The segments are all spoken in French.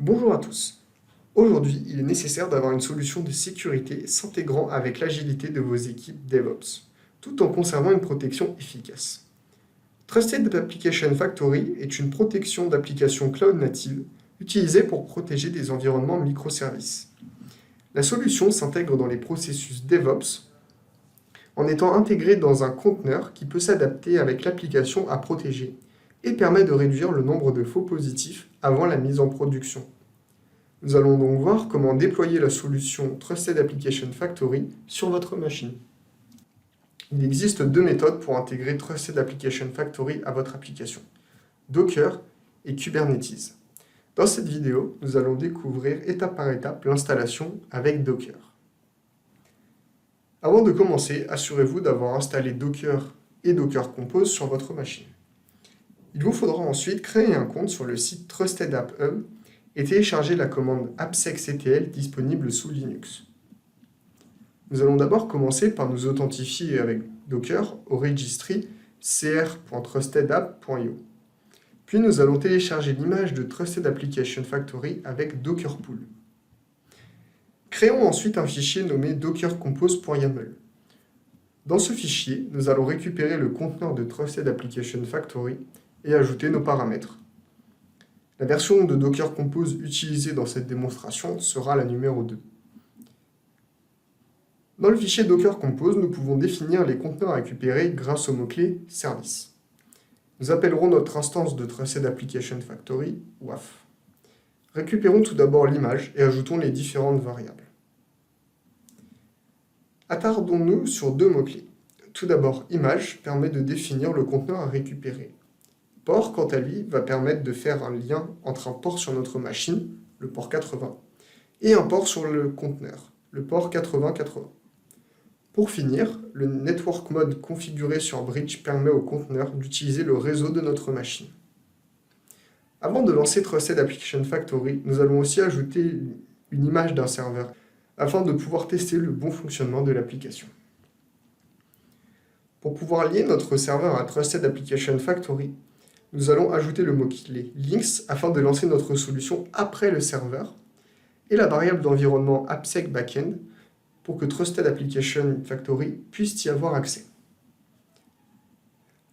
Bonjour à tous. Aujourd'hui, il est nécessaire d'avoir une solution de sécurité s'intégrant avec l'agilité de vos équipes DevOps, tout en conservant une protection efficace. Trusted Application Factory est une protection d'applications cloud native utilisée pour protéger des environnements microservices. La solution s'intègre dans les processus DevOps en étant intégrée dans un conteneur qui peut s'adapter avec l'application à protéger et permet de réduire le nombre de faux positifs avant la mise en production. Nous allons donc voir comment déployer la solution Trusted Application Factory sur votre machine. Il existe deux méthodes pour intégrer Trusted Application Factory à votre application, Docker et Kubernetes. Dans cette vidéo, nous allons découvrir étape par étape l'installation avec Docker. Avant de commencer, assurez-vous d'avoir installé Docker et Docker Compose sur votre machine. Il vous faudra ensuite créer un compte sur le site Trusted App Hub et télécharger la commande appsectl disponible sous Linux. Nous allons d'abord commencer par nous authentifier avec Docker au registry cr.trustedapp.io. Puis nous allons télécharger l'image de Trusted Application Factory avec Dockerpool. Créons ensuite un fichier nommé dockercompose.yaml. Dans ce fichier, nous allons récupérer le conteneur de Trusted Application Factory et ajouter nos paramètres. La version de Docker Compose utilisée dans cette démonstration sera la numéro 2. Dans le fichier Docker Compose, nous pouvons définir les conteneurs à récupérer grâce au mot-clé Service. Nous appellerons notre instance de Trusted Application Factory WAF. Récupérons tout d'abord l'image et ajoutons les différentes variables. Attardons-nous sur deux mots-clés. Tout d'abord, image permet de définir le conteneur à récupérer. Port, quant à lui, va permettre de faire un lien entre un port sur notre machine, le port 80, et un port sur le conteneur, le port 8080. Pour finir, le Network Mode configuré sur Bridge permet au conteneur d'utiliser le réseau de notre machine. Avant de lancer Trusted Application Factory, nous allons aussi ajouter une image d'un serveur, afin de pouvoir tester le bon fonctionnement de l'application. Pour pouvoir lier notre serveur à Trusted Application Factory, nous allons ajouter le mot-clé links afin de lancer notre solution après le serveur et la variable d'environnement AppSec Backend pour que Trusted Application Factory puisse y avoir accès.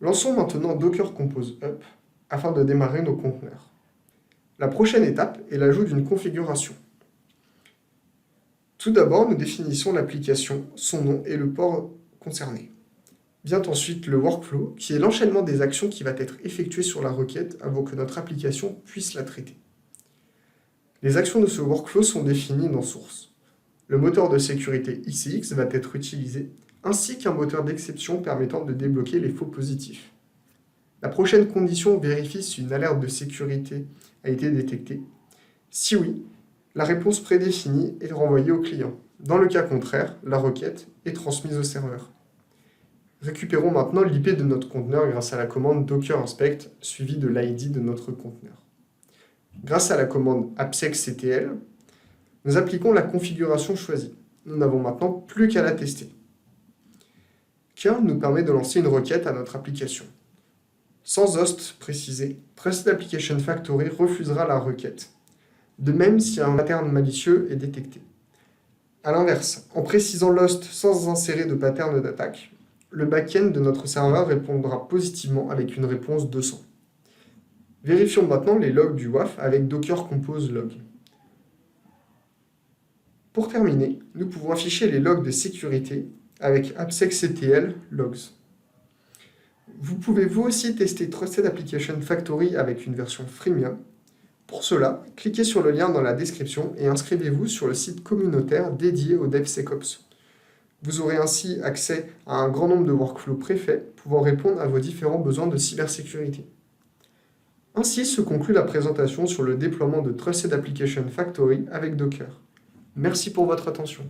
Lançons maintenant Docker Compose Up afin de démarrer nos conteneurs. La prochaine étape est l'ajout d'une configuration. Tout d'abord, nous définissons l'application, son nom et le port concerné. Vient ensuite le workflow, qui est l'enchaînement des actions qui va être effectuées sur la requête avant que notre application puisse la traiter. Les actions de ce workflow sont définies dans Source. Le moteur de sécurité ICX va être utilisé, ainsi qu'un moteur d'exception permettant de débloquer les faux positifs. La prochaine condition vérifie si une alerte de sécurité a été détectée. Si oui, la réponse prédéfinie est renvoyée au client. Dans le cas contraire, la requête est transmise au serveur. Récupérons maintenant l'IP de notre conteneur grâce à la commande docker inspect suivie de l'ID de notre conteneur. Grâce à la commande appsectl, nous appliquons la configuration choisie. Nous n'avons maintenant plus qu'à la tester. Curl nous permet de lancer une requête à notre application. Sans host précisé, Trusted Application Factory refusera la requête. De même si un pattern malicieux est détecté. A l'inverse, en précisant l'host sans insérer de pattern d'attaque, le back-end de notre serveur répondra positivement avec une réponse 200. Vérifions maintenant les logs du WAF avec Docker Compose Log. Pour terminer, nous pouvons afficher les logs de sécurité avec appsectl logs. Vous pouvez vous aussi tester Trusted Application Factory avec une version freemium. Pour cela, cliquez sur le lien dans la description et inscrivez-vous sur le site communautaire dédié au DevSecOps. Vous aurez ainsi accès à un grand nombre de workflows préfaits pouvant répondre à vos différents besoins de cybersécurité. Ainsi se conclut la présentation sur le déploiement de Trusted Application Factory avec Docker. Merci pour votre attention.